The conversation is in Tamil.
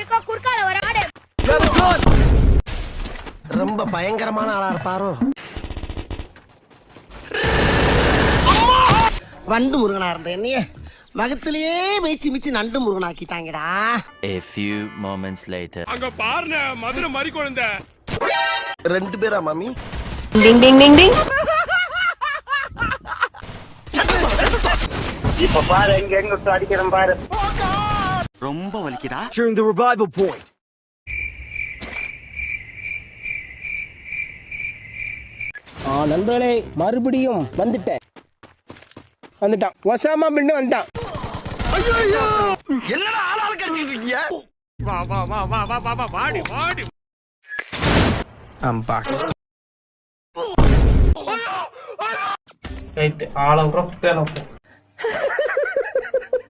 இருக்கோம் குறுக்கால வர ஆடு. ரொம்ப பயங்கரமான ஆளா இருப்பாரோ. வண்டு முருகனா இருந்த என்னைய வகத்திலேயே மேய்ச்சி மிச்சு நண்டு முருகனாக்கிட்டாங்கடா. A few moments later. அங்க பாருங்க மதுரை மாதிரி குழந்தை. 2 பேரா மாமி? டிங் டிங் டிங் டிங். இப்ப பாரு எங்க அடிக்கிறோம் பாரு. ரொம்ப வலிக்குதா? During the revival point. நண்பர்களே மறுபடியும் வந்துட்டான். ஒசாமா பின்னு வந்துட்டான். என்னடா ஆளாளு கடிச்சிட்டு இருக்கீங்க? வா வா வா வா வா வா வா வாடி வாடி. I'm back. ரைட் ஆள விட்றோம்.